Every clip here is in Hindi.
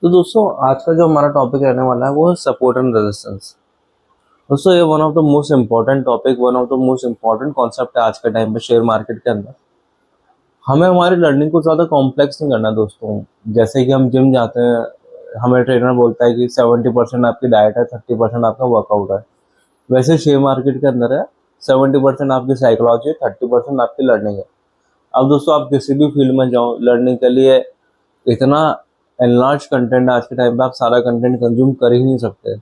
तो दोस्तों आज का जो हमारा टॉपिक रहने वाला है वो है सपोर्ट एंड रेजिस्टेंस। दोस्तों ये one of the most important topic, one of the most important concept है आज के टाइम पे शेयर मार्केट के अंदर। हमें हमारी लर्निंग को ज़्यादा कॉम्प्लेक्स नहीं करना दोस्तों। जैसे कि हम जिम जाते हैं, हमें ट्रेनर बोलता है कि 70% आपकी डाइट है, 30% आपका वर्कआउट है। वैसे शेयर मार्केट के अंदर है 70% आपकी साइकोलॉजी है, 30% आपकी लर्निंग है। अब दोस्तों आप किसी भी फील्ड में जाओ, लर्निंग के लिए इतना एनलार्ज कंटेंट आज के टाइम पे, आप सारा कंटेंट कंज्यूम कर ही नहीं सकते।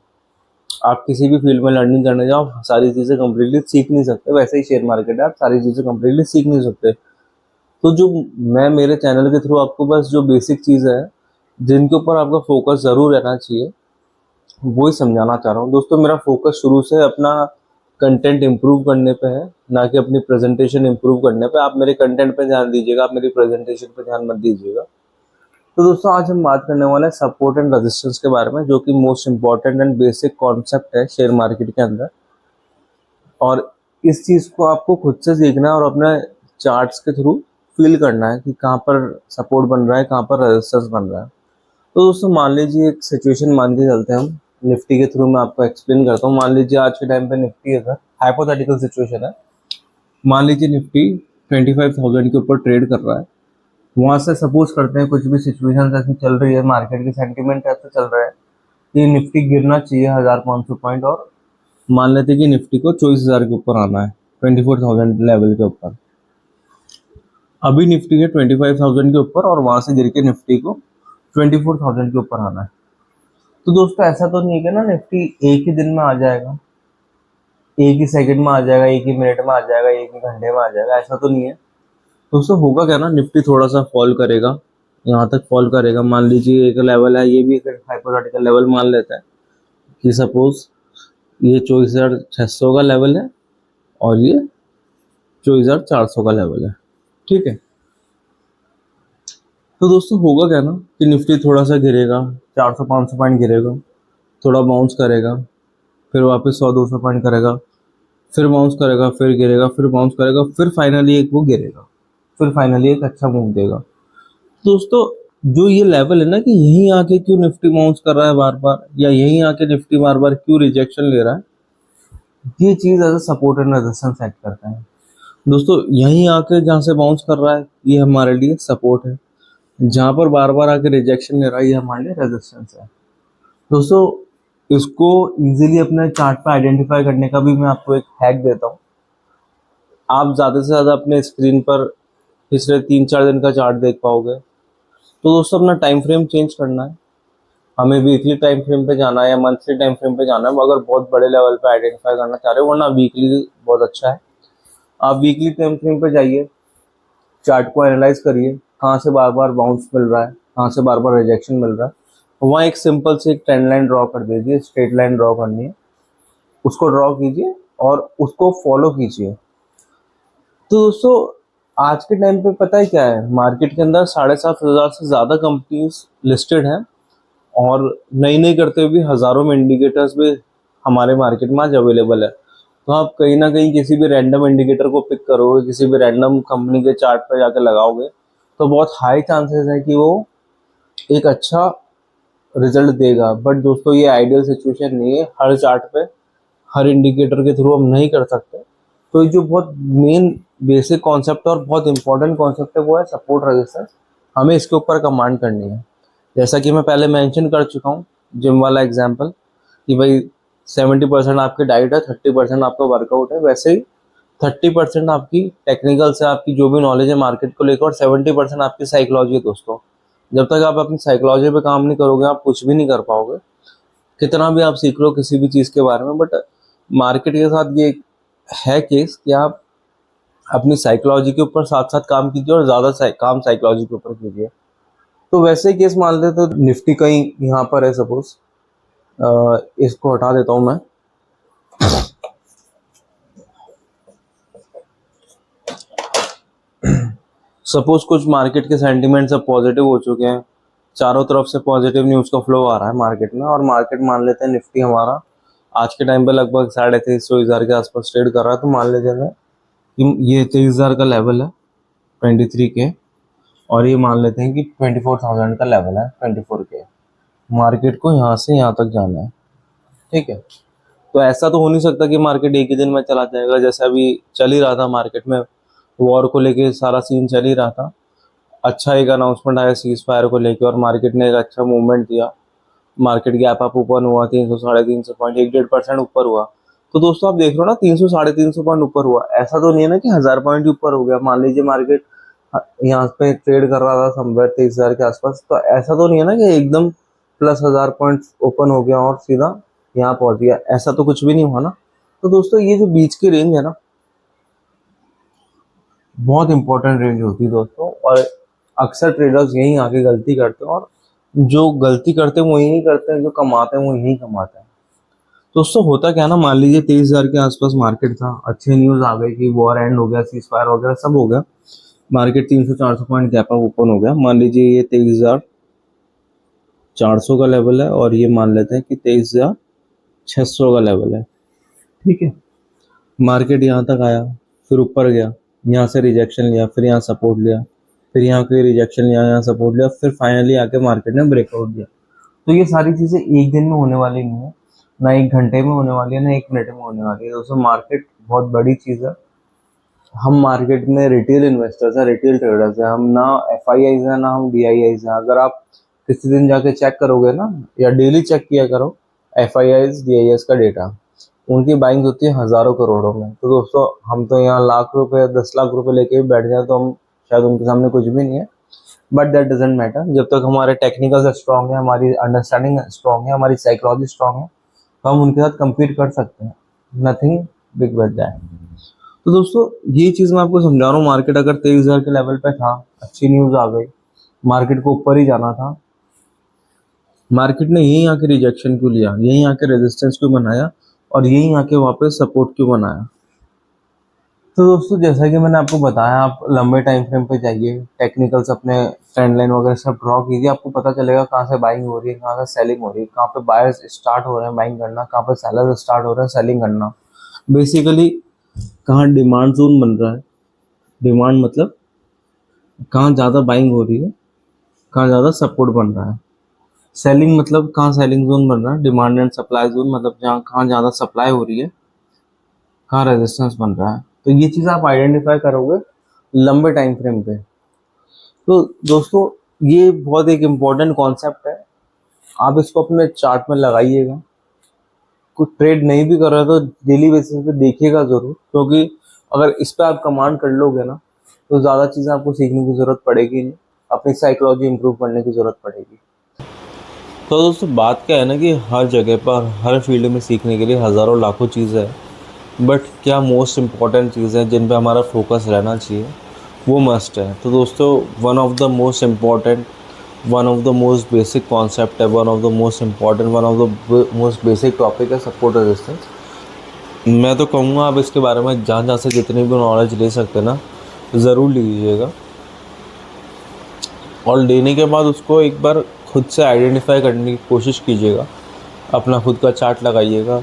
आप किसी भी फील्ड में लर्निंग करने जाओ, सारी चीज़ें कम्प्लीटली सीख नहीं सकते। वैसे ही शेयर मार्केट है, आप सारी चीज़ें कम्प्लीटली सीख नहीं सकते। तो जो मैं मेरे चैनल के थ्रू आपको बस जो बेसिक चीज़ है जिनके ऊपर आपका फोकस ज़रूर रहना चाहिए, वही समझाना चाह रहा हूँ। दोस्तों मेरा फोकस शुरू से अपना कंटेंट इम्प्रूव करने पे है, ना कि अपनी प्रेजेंटेशन इम्प्रूव करने पे। आप मेरे कंटेंट पे ध्यान दीजिएगा, आप मेरी प्रेजेंटेशन पे ध्यान मत दीजिएगा। तो दोस्तों आज हम बात करने वाले हैं सपोर्ट एंड रेजिस्टेंस के बारे में, जो कि most important and basic concept है शेयर मार्केट के अंदर। और इस चीज़ को आपको खुद से सीखना है और अपने चार्ट्स के थ्रू फील करना है कि कहाँ पर सपोर्ट बन रहा है, कहाँ पर रेजिस्टेंस बन रहा है। तो दोस्तों मान लीजिए एक सिचुएशन मान के चलते हैं हम, निफ्टी के थ्रू मैं आपको एक्सप्लेन करता हूँ। मान लीजिए आज के टाइम पे निफ्टी है, हाइपोथेटिकल सिचुएशन है। मान लीजिए निफ्टी 25,000 के ऊपर ट्रेड कर रहा है। वहां से सपोज करते हैं कुछ भी सिचुएशन ऐसी चल रही है, मार्केट की सेंटिमेंट ऐसा चल रहा है कि निफ्टी गिरना चाहिए 1500 पॉइंट, और मान लेते हैं कि निफ्टी को 24,000 के ऊपर आना है, 24,000 लेवल के ऊपर। अभी निफ्टी है 25,000 के ऊपर और वहां से गिर के निफ्टी को 24,000 के ऊपर आना है। तो दोस्तों ऐसा तो नहीं है कि ना निफ्टी एक ही दिन में आ जाएगा, एक ही सेकंड में आ जाएगा, एक ही मिनट में आ जाएगा, एक ही घंटे में आ जाएगा, ऐसा तो नहीं है। दोस्तों होगा क्या ना, निफ्टी थोड़ा सा फॉल करेगा, यहाँ तक फॉल करेगा। मान लीजिए एक लेवल है, ये भी एक हाइपोथेटिकल लेवल मान लेता है कि सपोज ये 24,600 का लेवल है और ये 24,400 का लेवल है, ठीक है। तो दोस्तों होगा क्या ना कि निफ्टी थोड़ा सा गिरेगा, 400-500 पॉइंट गिरेगा, थोड़ा बाउंस करेगा, फिर वापस 100-200 पॉइंट करेगा, फिर बाउंस करेगा, फिर गिरेगा, फिर बाउंस करेगा, फिर फाइनली एक वो गिरेगा, फिर फाइनली एक अच्छा मूव देगा। दोस्तों जो ये लेवल है ना कि यहीं आके क्यों निफ्टी बाउंस कर रहा है बार बार, या यहीं आके निफ्टी बार बार क्यों रिजेक्शन ले रहा है, ये चीज as a support and resistance set करता है। दोस्तों यहीं आके जहाँ से बाउंस कर रहा है ये हमारे लिए सपोर्ट है, जहाँ पर बार बार आके रिजेक्शन ले रहा है ये हमारे लिए रेजिस्टेंस है। दोस्तों इसको इजीली अपने चार्ट पे आइडेंटिफाई करने का भी मैं आपको एक हैक देता हूँ। आप ज़्यादा से ज़्यादा अपने स्क्रीन पर पिछले 3-4 दिन का चार्ट देख पाओगे। तो दोस्तों अपना टाइम फ्रेम चेंज करना है, हमें वीकली टाइम फ्रेम पे जाना है या मंथली टाइम फ्रेम पे जाना है, अगर बहुत बड़े लेवल पे आइडेंटिफाई करना चाह रहे हो, वरना वीकली बहुत अच्छा है। आप वीकली टाइम फ्रेम पे जाइए, चार्ट को एनालाइज करिए, कहाँ से बार बार बाउंस मिल रहा है, कहाँ से बार बार रिजेक्शन मिल रहा है। वहाँ एक सिंपल से एक ट्रेंड लाइन ड्रॉ कर दीजिए, स्ट्रेट लाइन ड्रॉ करनी है, उसको ड्रॉ कीजिए और उसको फॉलो कीजिए। तो दोस्तों आज के टाइम पे पता है क्या है, मार्केट के अंदर 7,500 से ज़्यादा कंपनीज लिस्टेड हैं, और नई नई करते हुए भी हज़ारों में इंडिकेटर्स भी हमारे मार्केट में आज अवेलेबल है। तो आप कहीं ना कहीं किसी भी रैंडम इंडिकेटर को पिक करोगे, किसी भी रैंडम कंपनी के चार्ट पर जाकर लगाओगे, तो बहुत हाई चांसेस है कि वो एक अच्छा रिजल्ट देगा। बट दोस्तों ये आइडियल सिचुएशन नहीं है, हर चार्ट पे हर इंडिकेटर के थ्रू हम नहीं कर सकते। तो ये जो बहुत मेन बेसिक कॉन्सेप्ट है और बहुत इंपॉर्टेंट कॉन्सेप्ट है वो है सपोर्ट रेजिस्टेंस। हमें इसके ऊपर कमांड करनी है। जैसा कि मैं पहले मेंशन कर चुका हूँ, जिम वाला एग्जांपल, कि भाई 70% आपकी डाइट है, 30% आपका वर्कआउट है। वैसे ही 30% आपकी टेक्निकल से आपकी जो भी नॉलेज है मार्केट को लेकर, और 70% आपकी साइकोलॉजी है। दोस्तों जब तक आप अपनी साइकोलॉजी पे काम नहीं करोगे आप कुछ भी नहीं कर पाओगे, कितना भी आप सीख लो किसी भी चीज़ के बारे में। बट मार्केट के साथ ये है केस कि आप अपनी साइकोलॉजी के ऊपर साथ साथ काम कीजिए, और ज़्यादा काम साइकोलॉजी के ऊपर कीजिए। तो वैसे केस मान लेते तो निफ्टी कहीं यहाँ पर है सपोज, इसको हटा देता हूँ मैं। सपोज कुछ मार्केट के सेंटिमेंट सब पॉजिटिव हो चुके हैं, चारों तरफ से पॉजिटिव न्यूज़ का फ्लो आ रहा है मार्केट में, और मार्केट मान लेते हैं निफ्टी हमारा आज के टाइम पे लगभग 23,500 के आसपास ट्रेड कर रहा है। तो मान लेते हैं कि ये 23,000 का लेवल है 23 के, और ये मान लेते हैं कि 24,000 का लेवल है 24 के। मार्केट को यहाँ से यहाँ तक जाना है, ठीक है। तो ऐसा तो हो नहीं सकता कि मार्केट एक ही दिन में चला जाएगा, जैसे अभी चल ही रहा था मार्केट में, वॉर को लेके सारा सीन चल ही रहा था। अच्छा एक अनाउंसमेंट आया सीज फायर को लेके और मार्केट ने एक अच्छा मूवमेंट दिया, मार्केट गैप अप ओपन हुआ 300 350 पॉइंट, 1-1.5% ऊपर हुआ। तो दोस्तों आप देख रहे हो ना, 300 350 पॉइंट ऊपर हुआ, ऐसा तो नहीं है ना कि 1000 पॉइंट ऊपर हो गया। मान लीजिए मार्केट यहाँ पे ट्रेड कर रहा था समवेयर 23,000 के आसपास, तो ऐसा तो नहीं है ना कि एकदम प्लस 1000 पॉइंट ओपन हो गया और सीधा यहाँ पहुंच गया, ऐसा तो कुछ भी नहीं हुआ ना। तो दोस्तों ये जो बीच की रेंज है ना, बहुत इंपॉर्टेंट रेंज होती है दोस्तों, और अक्सर ट्रेडर्स यही आके गलती करते हैं, और जो गलती करते हैं वो यही करते हैं, जो कमाते हैं वो यही कमाते हैं। दोस्तों होता क्या है ना, मान लीजिए 23,000 के आसपास मार्केट था, अच्छी न्यूज आ गई कि वॉर एंड हो गया, सीज फायर वगैरह सब हो गया, market 300-400 point gap up open हो गया। मान लीजिए ये 23,400 का लेवल है और ये मान लेते हैं कि 23,600 का लेवल है, ठीक है। मार्केट यहाँ तक आया, फिर ऊपर गया, यहाँ से रिजेक्शन लिया, फिर यहाँ सपोर्ट लिया, फिर यहाँ के रिजेक्शन लिया, यहाँ सपोर्ट लिया, फिर फाइनली आके मार्केट ने ब्रेकआउट दिया। तो ये सारी चीज़ें एक दिन में होने वाली नहीं है, ना एक घंटे में होने वाली है, ना 1 मिनट में होने वाली है। दोस्तों मार्केट बहुत बड़ी चीज़ है, हम मार्केट में रिटेल इन्वेस्टर्स हैं, रिटेल ट्रेडर्स हैं, हम ना FIIs हैं ना हम DIIs हैं। अगर आप किसी दिन जाके चेक करोगे ना, या डेली चेक किया करो FIIs DIIs का डेटा, उनकी बाइंग होती है हज़ारों करोड़ों में। तो दोस्तों हम तो यहाँ लाख रुपए 10 लाख रुपए लेके भी बैठ जाए तो हम शायद उनके सामने कुछ भी नहीं है, बट दैट डजेंट मैटर। जब तक हमारे टेक्निकल स्ट्रॉन्ग है, हमारी अंडरस्टैंडिंग स्ट्रॉन्ग है, हमारी साइकोलॉजी स्ट्रॉन्ग है, तो हम उनके साथ कम्पीट कर सकते हैं, नथिंग बिग बच जाए। तो दोस्तों ये चीज़ मैं आपको समझा रहा हूँ, मार्केट अगर 23,000 के लेवल पे था, अच्छी न्यूज़ आ गई, मार्केट को ऊपर ही जाना था, मार्केट ने यहीं आके रिजेक्शन क्यों लिया, यहीं आके रेजिस्टेंस क्यों बनाया, और यहीं आके वापस सपोर्ट क्यों बनाया। तो दोस्तों जैसा कि मैंने आपको बताया, आप लंबे टाइम फ्रेम पे जाइए, टेक्निकल्स अपने ट्रेंड लाइन वगैरह सब ड्रॉ कीजिए, आपको पता चलेगा कहाँ से बाइंग हो रही है, कहाँ से सेलिंग हो रही है, कहाँ पे बायर्स स्टार्ट हो रहे हैं बाइंग करना, कहाँ पे सेलर्स स्टार्ट हो रहे हैं सेलिंग करना। बेसिकली कहाँ डिमांड जोन बन रहा है, डिमांड मतलब कहाँ ज़्यादा बाइंग हो रही है, कहाँ ज़्यादा सपोर्ट बन रहा है। सेलिंग मतलब कहाँ सेलिंग जोन बन रहा है, डिमांड एंड सप्लाई जोन मतलब जहाँ कहाँ ज़्यादा सप्लाई हो रही है, कहाँ रेजिस्टेंस बन रहा है। तो ये चीज़ आप आइडेंटिफाई करोगे लंबे टाइम फ्रेम पे। तो दोस्तों ये बहुत एक इम्पॉर्टेंट कॉन्सेप्ट है, आप इसको अपने चार्ट में लगाइएगा। कुछ ट्रेड नहीं भी कर रहे तो डेली बेसिस पे देखिएगा ज़रूर, क्योंकि अगर इस पर आप कमांड कर लोगे ना, तो ज़्यादा चीज़ें आपको सीखने की ज़रूरत पड़ेगी नहीं, अपनी साइकोलॉजी इंप्रूव करने की ज़रूरत पड़ेगी। तो दोस्तों बात क्या है ना कि हर जगह पर हर फील्ड में सीखने के लिए हज़ारों लाखों चीज़ें हैं, बट क्या मोस्ट इम्पॉर्टेंट चीज़ है जिन पे हमारा फोकस रहना चाहिए, वो मस्ट है। तो दोस्तों one of the most important, one of the most basic concept है, one of the most important, one of the most basic topic है सपोर्ट रेजिस्टेंस। मैं तो कहूँगा आप इसके बारे में जहाँ से जितनी भी नॉलेज ले सकते ना, ज़रूर लीजिएगा, और लेने के बाद उसको एक बार खुद से आइडेंटिफाई करने की कोशिश कीजिएगा, अपना खुद का चार्ट लगाइएगा,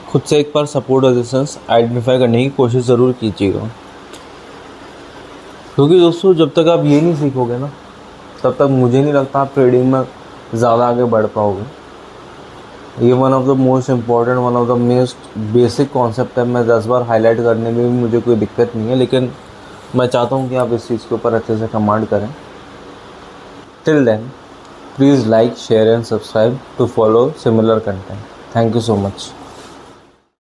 खुद से एक बार सपोर्ट रेजिस्टेंस आइडेंटिफाई करने की कोशिश ज़रूर कीजिएगा। क्योंकि दोस्तों जब तक आप ये नहीं सीखोगे ना, तब तक मुझे नहीं लगता आप ट्रेडिंग में ज़्यादा आगे बढ़ पाओगे। ये one of the most important, one of the most basic concept है। मैं 10 बार हाईलाइट करने में भी मुझे कोई दिक्कत नहीं है, लेकिन मैं चाहता हूँ कि आप इस चीज़ के ऊपर अच्छे से कमांड करें। Till then please like, share and subscribe to follow similar content. Thank you so much.